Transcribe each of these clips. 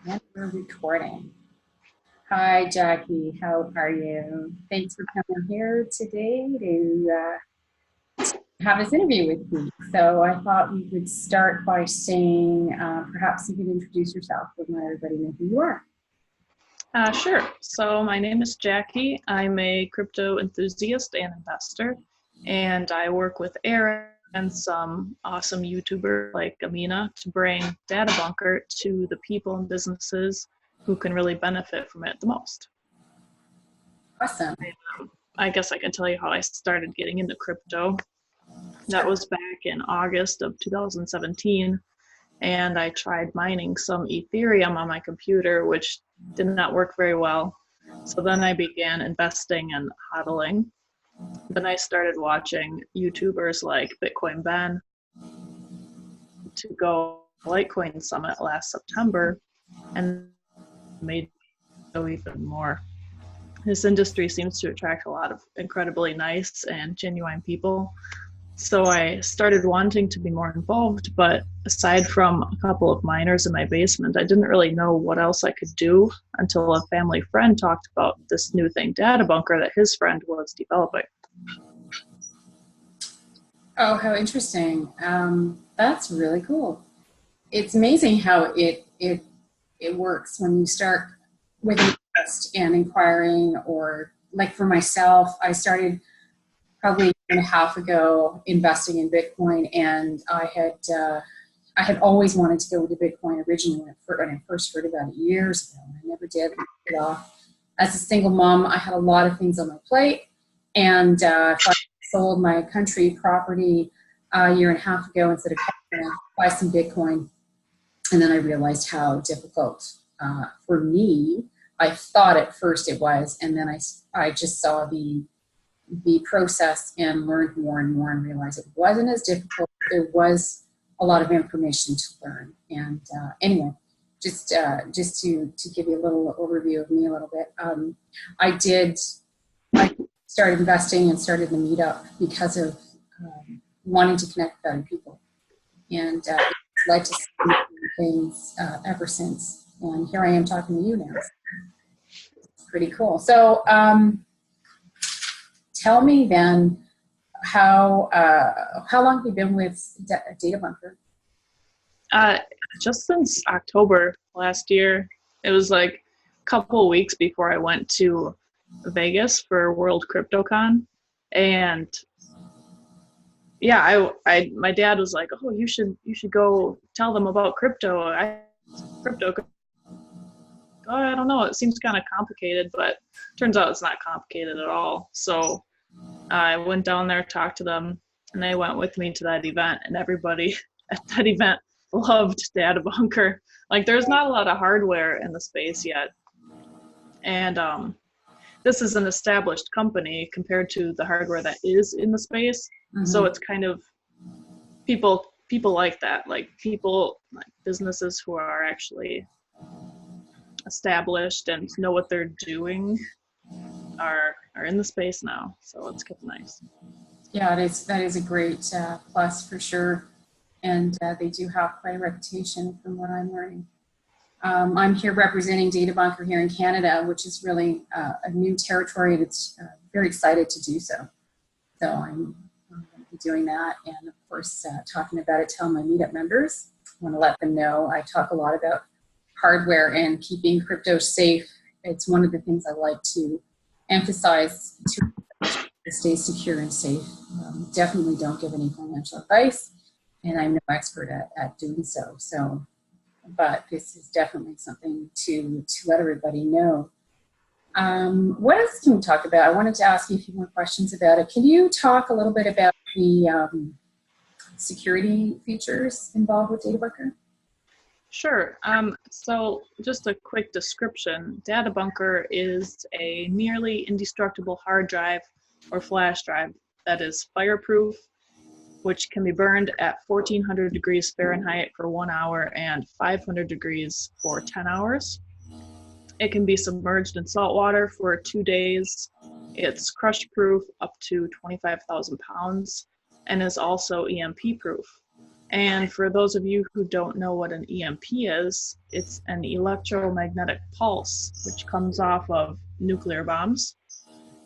And we're recording. Hi, Jackie. How are you? Thanks for coming here today to have this interview with me. So I thought we would start by saying perhaps you could introduce yourself and let everybody know who you are. Sure. So my name is Jackie. I'm a crypto enthusiast and investor, and I work with Aaron and some awesome YouTubers like Amina to bring DataBunker to the people and businesses who can really benefit from it the most. Awesome. I guess I can tell you how I started getting into crypto. That was back in August of 2017, and I tried mining some Ethereum on my computer, which did not work very well. So then I began investing and hodling. Then I started watching YouTubers like Bitcoin Ben to go Litecoin Summit last September and made me go even more. This industry seems to attract a lot of incredibly nice and genuine people. So I started wanting to be more involved, but aside from a couple of miners in my basement, I didn't really know what else I could do until a family friend talked about this new thing, DataBunker, that his friend was developing. Oh, how interesting. That's really cool. It's amazing how it works when you start with interest and inquiring, or like for myself, I started probably a year and a half ago investing in Bitcoin, and I had always wanted to go into Bitcoin originally when I first heard about it years ago, and I never did get off. As a single mom, I had a lot of things on my plate, and I sold my country property a year and a half ago instead of buy some Bitcoin, and then I realized how difficult for me. I thought at first it was, and then I just saw the process and learned more and more and realized it wasn't as difficult. There was a lot of information to learn. And anyway, just to give you a little overview of me a little bit, I started investing and started the meetup because of wanting to connect with other people. And it's led to some things ever since. And here I am talking to you now. It's pretty cool. So tell me then, how long have you been with DataBunker? Just since October last year, it was like a couple of weeks before I went to Vegas for World CryptoCon, and yeah, my dad was like, "Oh, you should go tell them about crypto. Oh, I don't know. It seems kind of complicated, but turns out it's not complicated at all." So I went down there, talked to them, and they went with me to that event, and everybody at that event loved DataBunker. Like, there's not a lot of hardware in the space yet, and this is an established company compared to the hardware that is in the space. Mm-hmm. So it's kind of people like that, like people like businesses who are actually established and know what they're doing are in the space now. So it's kind of nice. Yeah, that is a great plus for sure, and they do have quite a reputation from what I'm learning. I'm here representing DataBunker here in Canada, which is really a new territory, and it's very excited to do so. So I'm going to be doing that, and of course talking about it to all my meetup members. I want to let them know I talk a lot about hardware and keeping crypto safe. It's one of the things I like to emphasize to stay secure and safe. Definitely don't give any financial advice, and I'm no expert at doing so. So, but this is definitely something to let everybody know. What else can we talk about? I wanted to ask you a few more questions about it. Can you talk a little bit about the security features involved with DataBunker? Sure. So just a quick description. DataBunker is a nearly indestructible hard drive or flash drive that is fireproof, which can be burned at 1400 degrees Fahrenheit for 1 hour and 500 degrees for 10 hours. It can be submerged in salt water for 2 days. It's crush proof up to 25,000 pounds and is also EMP proof. And for those of you who don't know what an EMP is, it's an electromagnetic pulse, which comes off of nuclear bombs.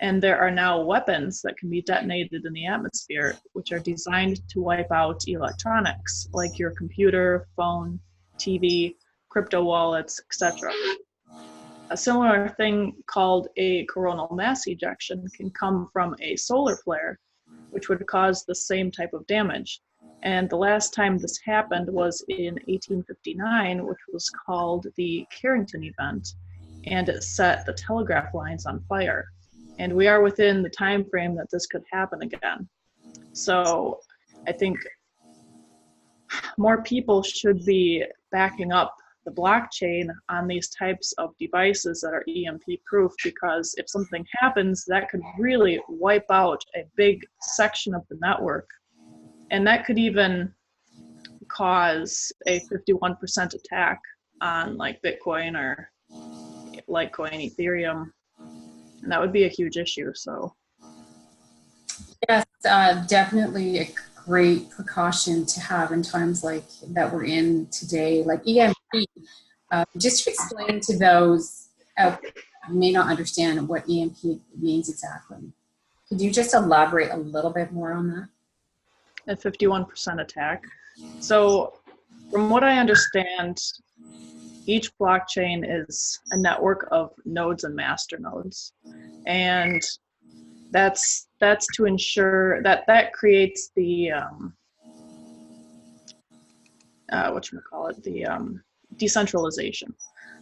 And there are now weapons that can be detonated in the atmosphere, which are designed to wipe out electronics, like your computer, phone, TV, crypto wallets, etc. A similar thing called a coronal mass ejection can come from a solar flare, which would cause the same type of damage. And the last time this happened was in 1859, which was called the Carrington event, and it set the telegraph lines on fire. And we are within the time frame that this could happen again. So I think more people should be backing up the blockchain on these types of devices that are EMP proof, because if something happens, that could really wipe out a big section of the network. And that could even cause a 51% attack on like Bitcoin or Litecoin, Ethereum. And that would be a huge issue. So Yes, definitely a great precaution to have in times like that we're in today, like EMP. Just to explain to those who may not understand what EMP means exactly, could you just elaborate a little bit more on that? a 51% attack. So from what I understand, each blockchain is a network of nodes and master nodes. And that's to ensure that creates the whatchamacallit, the decentralization.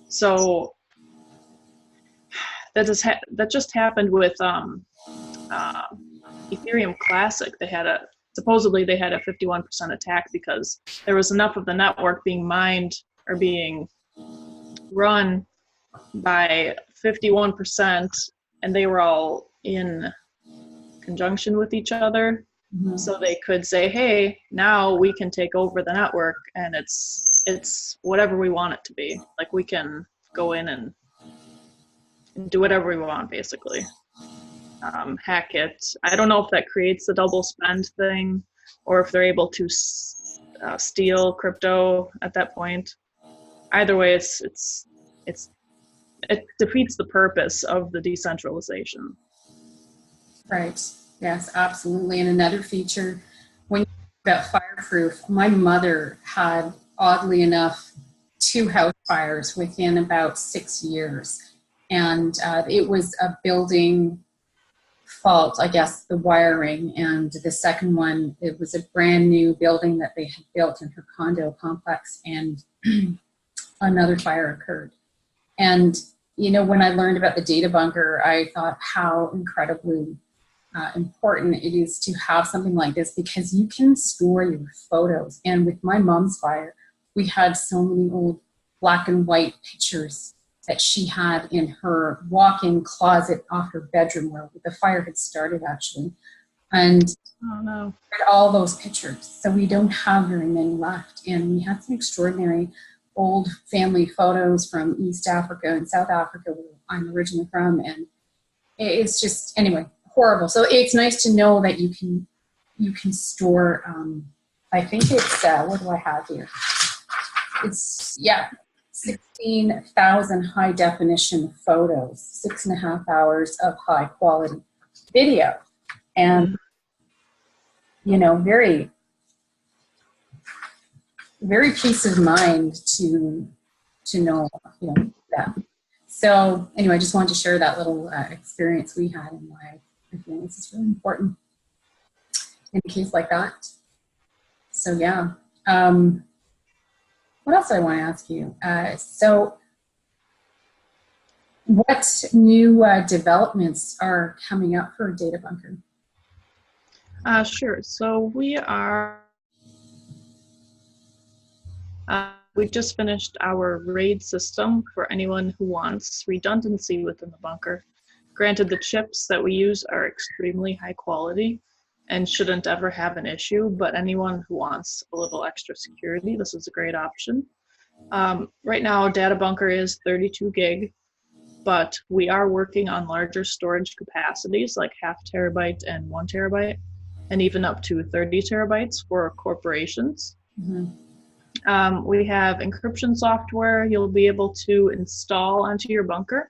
So that just happened with Ethereum Classic. Supposedly they had a 51% attack because there was enough of the network being mined or being run by 51%, and they were all in conjunction with each other. Mm-hmm. So they could say, hey, now we can take over the network, and it's whatever we want it to be. Like, we can go in and do whatever we want, basically. Hack it. I don't know if that creates the double spend thing, or if they're able to steal crypto at that point. Either way, it defeats the purpose of the decentralization. Right. Yes, absolutely. And another feature, when you talk about fireproof, my mother had, oddly enough, 2 house fires within about 6 years. And it was a building fault, I guess, the wiring. And the second one, it was a brand new building that they had built in her condo complex, and another fire occurred. And, you know, when I learned about the DataBunker, I thought how incredibly important it is to have something like this, because you can store your photos. And with my mom's fire, we had so many old black and white pictures that she had in her walk-in closet off her bedroom, where the fire had started, actually. And oh, no. all those pictures. So we don't have very many left. And we had some extraordinary old family photos from East Africa and South Africa, where I'm originally from. And it's just, anyway, horrible. So it's nice to know that you can store, I think it's, what do I have here? It's, 16,000 high definition photos, 6.5 hours of high quality video. And, you know, very, very peace of mind to know, you know, that. So anyway, I just wanted to share that little experience we had, and why I feel this is really important in a case like that. So yeah. What else I want to ask you? So what new developments are coming up for DataBunker? Sure. So we just finished our RAID system for anyone who wants redundancy within the bunker. Granted, the chips that we use are extremely high quality and shouldn't ever have an issue, but anyone who wants a little extra security, this is a great option. Right now, DataBunker is 32 gig, but we are working on larger storage capacities, like 0.5 terabyte and 1 terabyte, and even up to 30 terabytes for corporations. We have encryption software you'll be able to install onto your bunker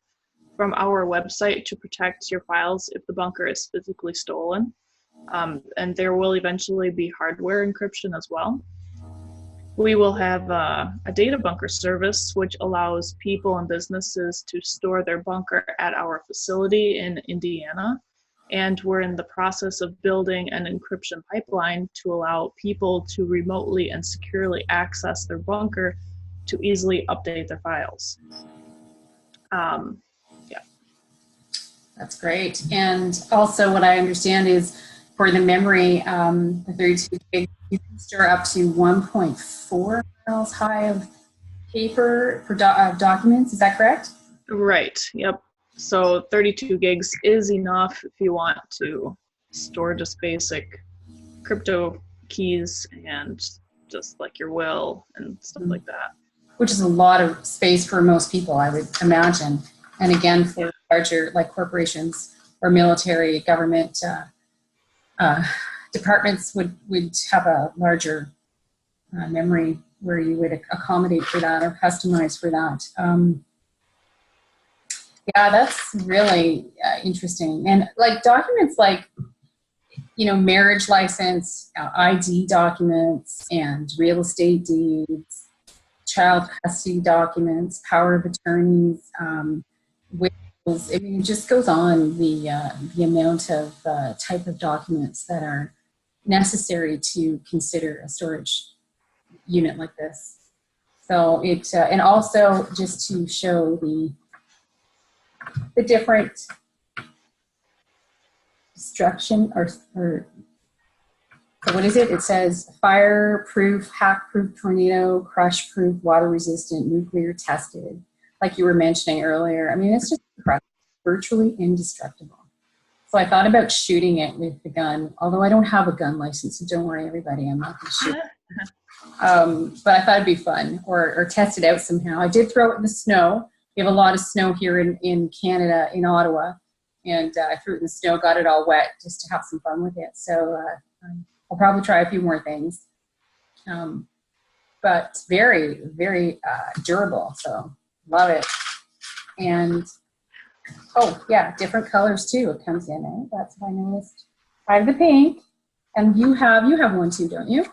from our website to protect your files if the bunker is physically stolen. And there will eventually be hardware encryption as well. We will have a DataBunker service, which allows people and businesses to store their bunker at our facility in Indiana. And we're in the process of building an encryption pipeline to allow people to remotely and securely access their bunker to easily update their files. Yeah. That's great. And also what I understand is for the memory, the 32 gig, you can store up to 1.4 miles high of paper for documents. Is that correct? Right. Yep. So 32 gigs is enough if you want to store just basic crypto keys and just like your will and stuff like that. Which is a lot of space for most people, I would imagine. And again, for larger like corporations or military government departments would have a larger memory where you would accommodate for that or customize for that. Yeah, that's really interesting. And like documents like, you know, marriage license, ID documents, and real estate deeds, child custody documents, power of attorneys, wills. I mean, it just goes on the amount of type of documents that are necessary to consider a storage unit like this. So it, and also just to show the different destruction or so what is it? It says fireproof, hack-proof, tornado, crush-proof, water-resistant, nuclear tested, like you were mentioning earlier. I mean, it's just incredible, virtually indestructible. So I thought about shooting it with the gun, although I don't have a gun license, so don't worry, everybody, I'm not going to shoot it. But I thought it'd be fun, or test it out somehow. I did throw it in the snow. We have a lot of snow here in Canada, in Ottawa, and I threw it in the snow, got it all wet just to have some fun with it. So I'll probably try a few more things. But very, very durable, so love it. And, oh yeah, different colors too it comes in, eh? That's what I noticed. I have the pink, and you have one too, don't you?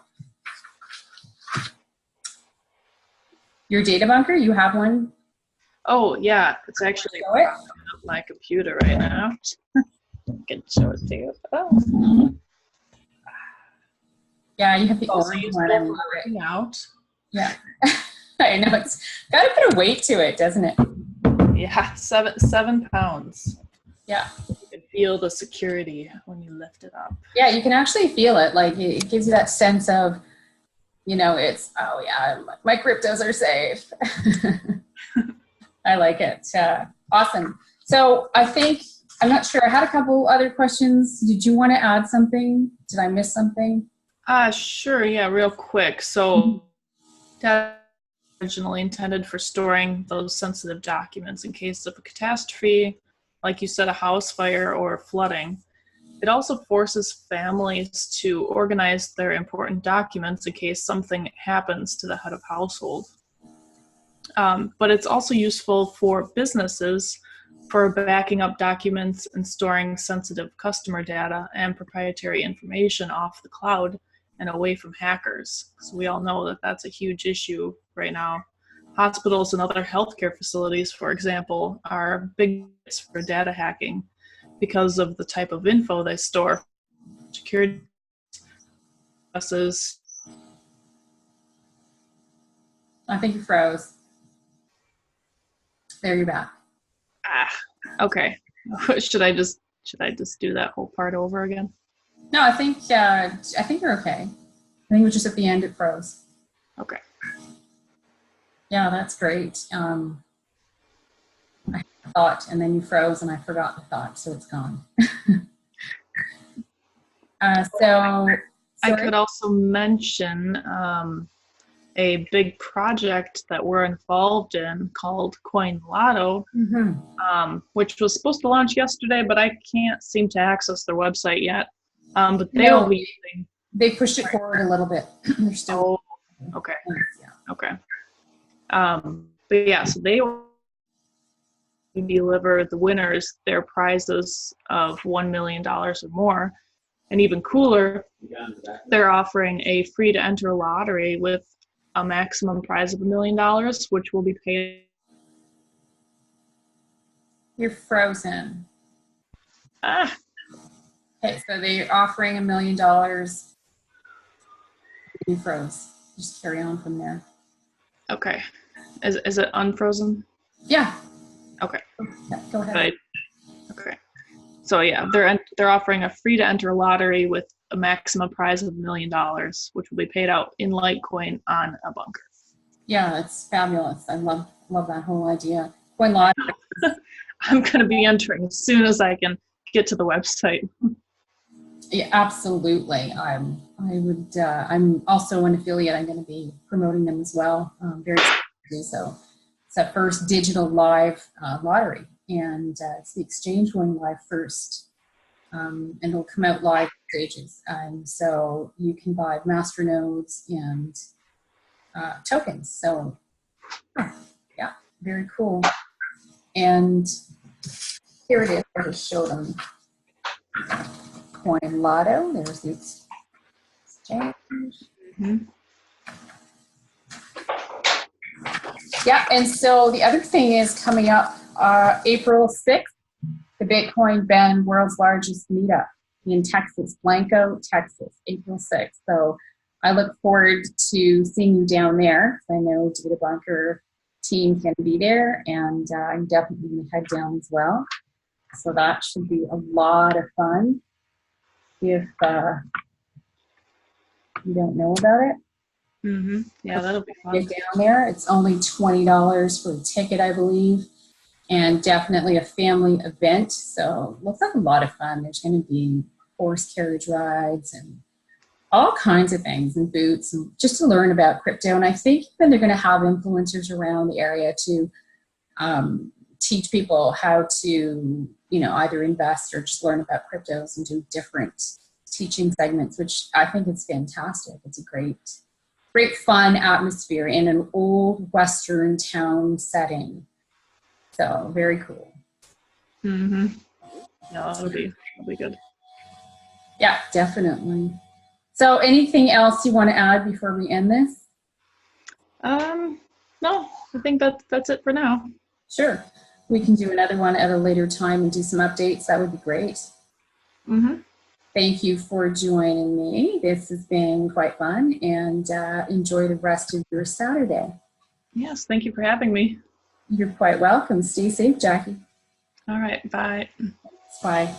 Your DataBunker, you have one? Oh yeah, it's actually on my computer right now. I can show it to you. Oh. Yeah, you have the orange one. I love it. Out. Yeah, I know it's got a bit of weight to it, doesn't it? Yeah, 7 pounds. Yeah, you can feel the security when you lift it up. Yeah, you can actually feel it. Like it gives you that sense of, you know, it's, oh yeah, my cryptos are safe. I like it. Awesome. So I think, I'm not sure, I had a couple other questions. Did you want to add something? Did I miss something? Sure, yeah, real quick. So that originally intended for storing those sensitive documents in case of a catastrophe, like you said, a house fire or flooding. It also forces families to organize their important documents in case something happens to the head of household. But it's also useful for businesses for backing up documents and storing sensitive customer data and proprietary information off the cloud and away from hackers. So we all know that that's a huge issue right now. Hospitals and other healthcare facilities, for example, are big hits for data hacking because of the type of info they store. Security processes. I think you froze. There, you're back. Okay. Should I just do that whole part over again? No, I think you're okay. I think it was just at the end it froze. Okay. Yeah, that's great. I had a thought, and then you froze, and I forgot the thought, so it's gone. I could also mention a big project that we're involved in called Coin Lotto, which was supposed to launch yesterday, but I can't seem to access their website yet. But they will be using. They pushed it forward a little bit. They're still. Okay. Yeah. Okay. But yeah, so they deliver the winners their prizes of $1 million or more. And even cooler, they're offering a free to enter lottery with a maximum prize of $1 million, which will be paid. You're frozen. Ah, Okay, so they're offering $1 million. You froze. Just carry on from there. okay. Is it unfrozen? Yeah. Okay. Yeah, go ahead. Right. Okay. So yeah, they're offering a free to enter lottery with a maximum prize of $1 million, which will be paid out in Litecoin on a bunker. Yeah, it's fabulous. I love that whole idea. Coin lottery. I'm going to be entering as soon as I can get to the website. Yeah, absolutely. I'm also an affiliate. I'm going to be promoting them as well. Very excited to do so. It's that first digital live lottery, and it's the exchange going live first, and it'll come out live stages. So you can buy master nodes and tokens. So yeah, very cool. And here it is. I'll just show them. Coin Lotto. There's the exchange. Mm-hmm. Yeah, and so the other thing is coming up April 6th, the Bitcoin Bend World's Largest Meetup in Texas, Blanco, Texas, April 6th. So I look forward to seeing you down there. I know DataBunker team can be there, and I'm definitely going to head down as well. So that should be a lot of fun. If you don't know about it, Mm-hmm. Yeah, that'll be fun. get down there. It's only $20 for a ticket, I believe, and definitely a family event. So it looks like a lot of fun. There's going to be horse carriage rides and all kinds of things and boots and just to learn about crypto. And I think then they're going to have influencers around the area to teach people how to, either invest or just learn about cryptos and do different teaching segments, which I think is fantastic. It's a great fun atmosphere in an old Western town setting. So very cool. Mm-hmm. Yeah, that'll be good. Yeah, definitely. So anything else you want to add before we end this? No, I think that's it for now. Sure. We can do another one at a later time and do some updates. That would be great. Mm-hmm. Thank you for joining me. This has been quite fun, and enjoy the rest of your Saturday. Yes, thank you for having me. You're quite welcome. Stay safe, Jackie. All right, bye. Bye.